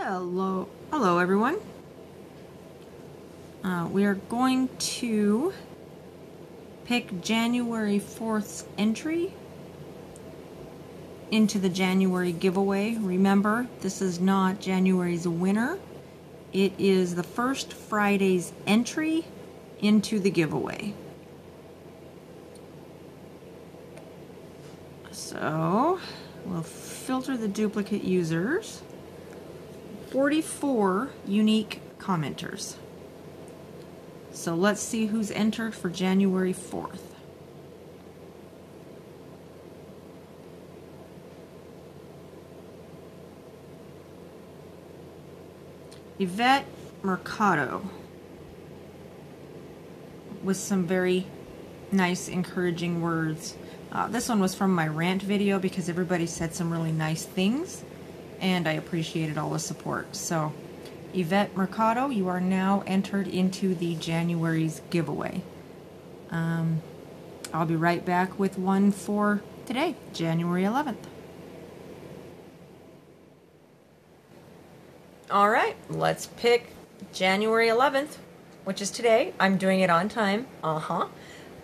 Hello everyone. We are going to pick January 4th's entry into the January giveaway. Remember, this is not January's winner. It is the first Friday's entry into the giveaway. So, we'll filter the duplicate users. 44 unique commenters. So let's see who's entered for January 4th. Yvette Mercado, with some very nice encouraging words. This one was from my rant video because everybody said some really nice things and I appreciated all the support. So Yvette Mercado, you are now entered into the January's giveaway. I'll be right back with one for today, January 11th. All right, let's pick January 11th, which is today. I'm doing it on time.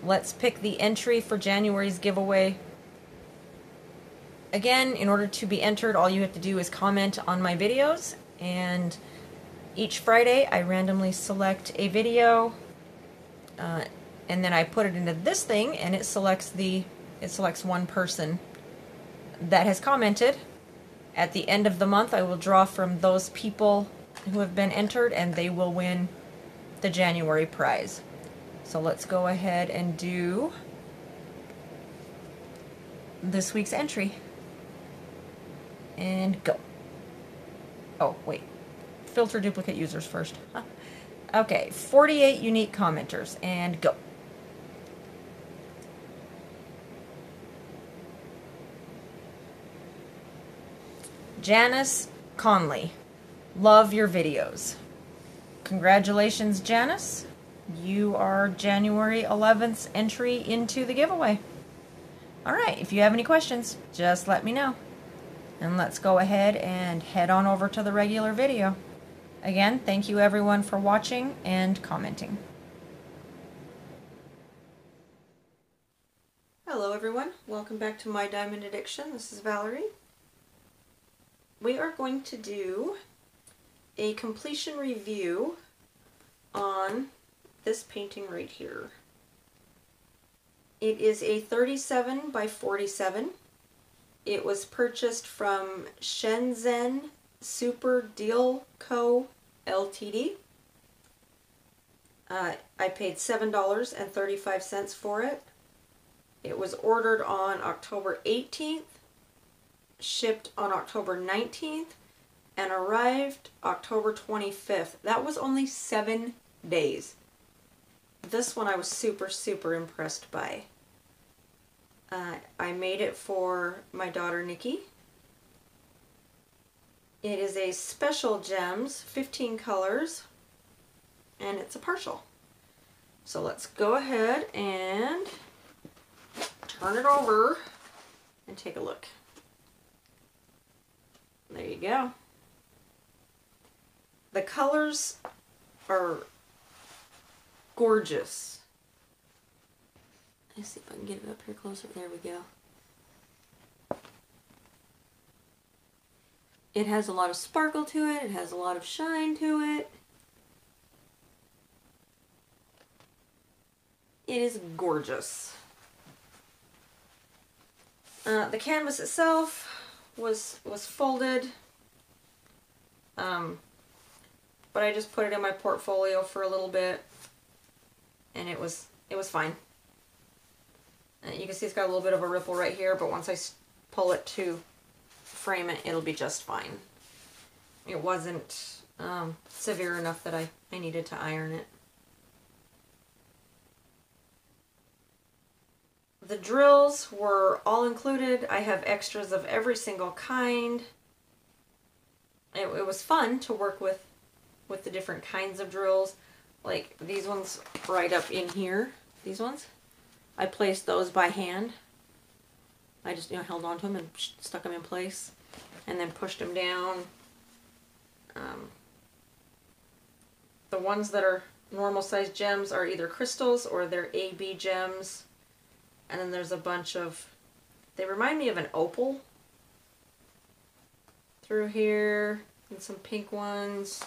Let's pick the entry for January's giveaway. Again, in order to be entered, all you have to do is comment on my videos, and each Friday I randomly select a video, and then I put it into this thing, and it selects one person that has commented. At the end of the month, I will draw from those people who have been entered, and they will win the January prize. So let's go ahead and do this week's entry. And go. Oh, wait. Filter duplicate users first. Okay, 48 unique commenters, and go. Janice Conley, love your videos. Congratulations, Janice. You are January 11th's entry into the giveaway. Alright, if you have any questions, just let me know. And let's go ahead and head on over to the regular video. Again, thank you everyone for watching and commenting. Hello everyone, welcome back to My Diamond Addiction. This is Valerie. We are going to do a completion review on this painting right here. It is a 37 by 47. It was purchased from Shenzhen Super Deal Co. Ltd. I paid $7.35 for it. It was ordered on October 18th, shipped on October 19th, and arrived October 25th. That was only 7 days. This one I was super impressed by. I made it for my daughter Nikki. It is a Special Gems, 15 colors, and it's a partial. So let's go ahead and turn it over and take a look. There you go. The colors are gorgeous. Let's see if I can get it up here closer. There we go. It has a lot of sparkle to it. It has a lot of shine to it. It is gorgeous. The canvas itself was folded, but I just put it in my portfolio for a little bit, and it was fine. You can see it's got a little bit of a ripple right here, but once I pull it to frame it, it'll be just fine. It wasn't severe enough that I needed to iron it. The drills were all included. I have extras of every single kind. It was fun to work with the different kinds of drills. Like these ones right up in here. These ones. I placed those by hand. I just held on to them and stuck them in place, and then pushed them down. The ones that are normal size gems are either crystals or they're AB gems. And then there's a bunch of, they remind me of an opal through here, and some pink ones.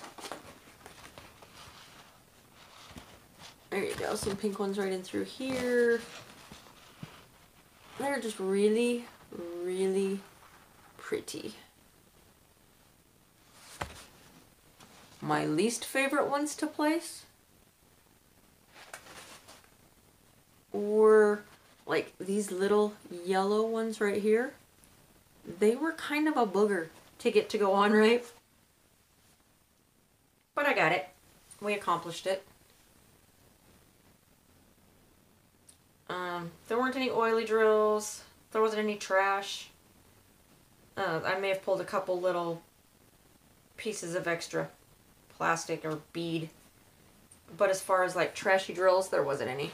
There you go, some pink ones right in through here. They're just really, really pretty. My least favorite ones to place were like these little yellow ones right here. They were kind of a booger to get to go on right. But I got it. We accomplished it. There weren't any oily drills. There wasn't any trash. I may have pulled a couple little pieces of extra plastic or bead. But as far as like trashy drills, there wasn't any.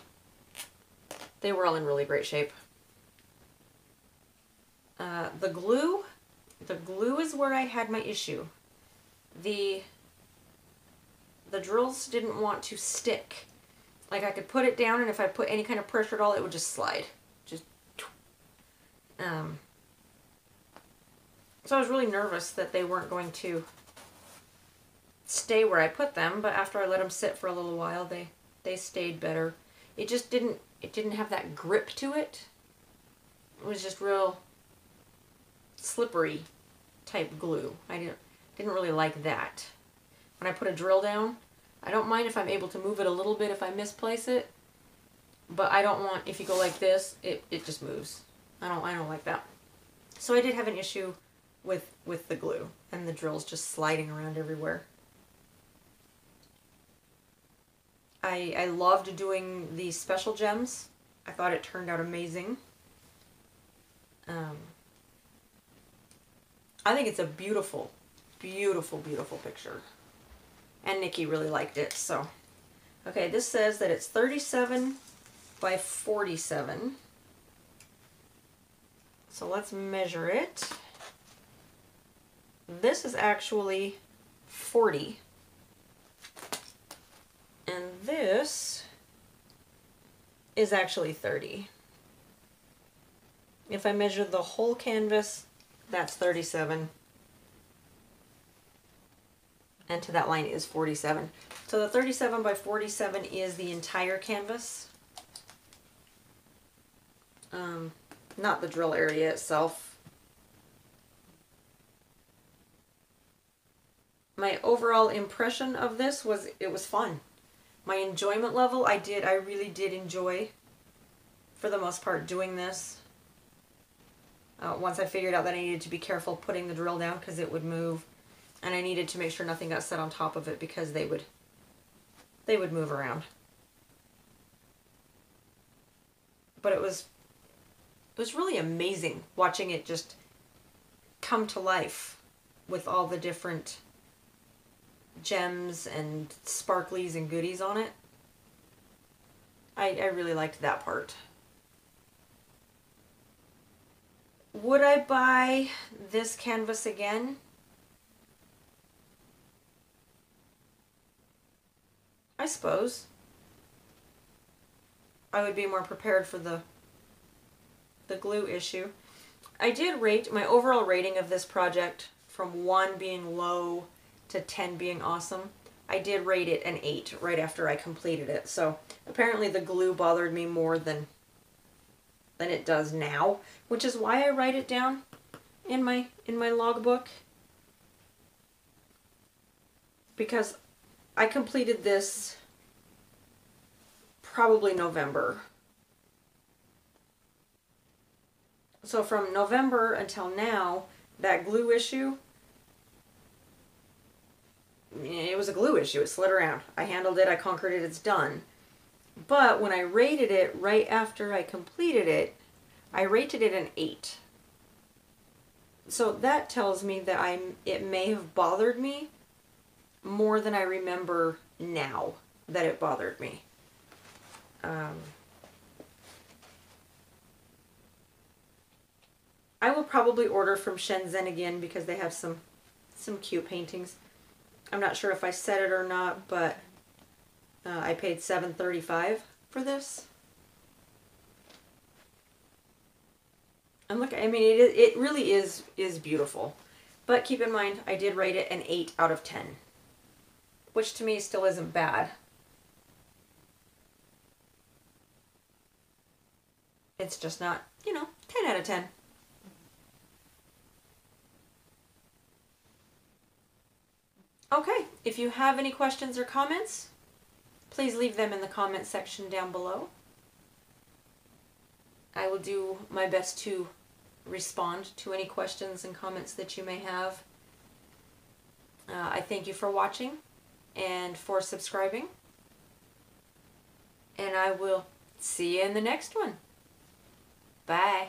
They were all in really great shape. The glue is where I had my issue. The drills didn't want to stick. Like I could put it down, and if I put any kind of pressure at all, it would just slide. So I was really nervous that they weren't going to stay where I put them, but after I let them sit for a little while, they stayed better. It just didn't have that grip to it. It was just real slippery type glue. I didn't really like that. When I put a drill down, I don't mind if I'm able to move it a little bit if I misplace it, but I don't want, if you go like this, it just moves. I don't like that. So I did have an issue with the glue and the drills just sliding around everywhere. I loved doing these special gems. I thought it turned out amazing. I think it's a beautiful, beautiful, beautiful picture. And Nikki really liked it, so. Okay, this says that it's 37 by 47. So let's measure it. This is actually 40. And this is actually 30. If I measure the whole canvas, that's 37. And to that line is 47. So the 37 by 47 is the entire canvas. Not the drill area itself. My overall impression of this was it was fun. My enjoyment level, I really did enjoy, for the most part, doing this. Once I figured out that I needed to be careful putting the drill down because it would move. And I needed to make sure nothing got set on top of it because they would move around. But it was really amazing watching it just come to life with all the different gems and sparklies and goodies on it. I really liked that part. Would I buy this canvas again? I suppose. I would be more prepared for the glue issue. I did rate my overall rating of this project from 1 being low to 10 being awesome. I did rate it an 8 right after I completed it. So apparently the glue bothered me more than it does now, which is why I write it down in my logbook, because I completed this probably November. So from November until now, that glue issue, it was a glue issue. It slid around. I handled it. I conquered it. It's done. But when I rated it right after I completed it, I rated it an 8. So that tells me that it may have bothered me more than I remember now that it bothered me. I will probably order from Shenzhen again because they have some cute paintings. I'm not sure if I said it or not, but I paid $7.35 for this. And look, I mean, it really is beautiful. But keep in mind, I did rate it an 8 out of 10, which to me still isn't bad. It's just not, 10 out of 10. Okay, if you have any questions or comments, please leave them in the comment section down below. I will do my best to respond to any questions and comments that you may have. I thank you for watching and for subscribing. And I will see you in the next one. Bye.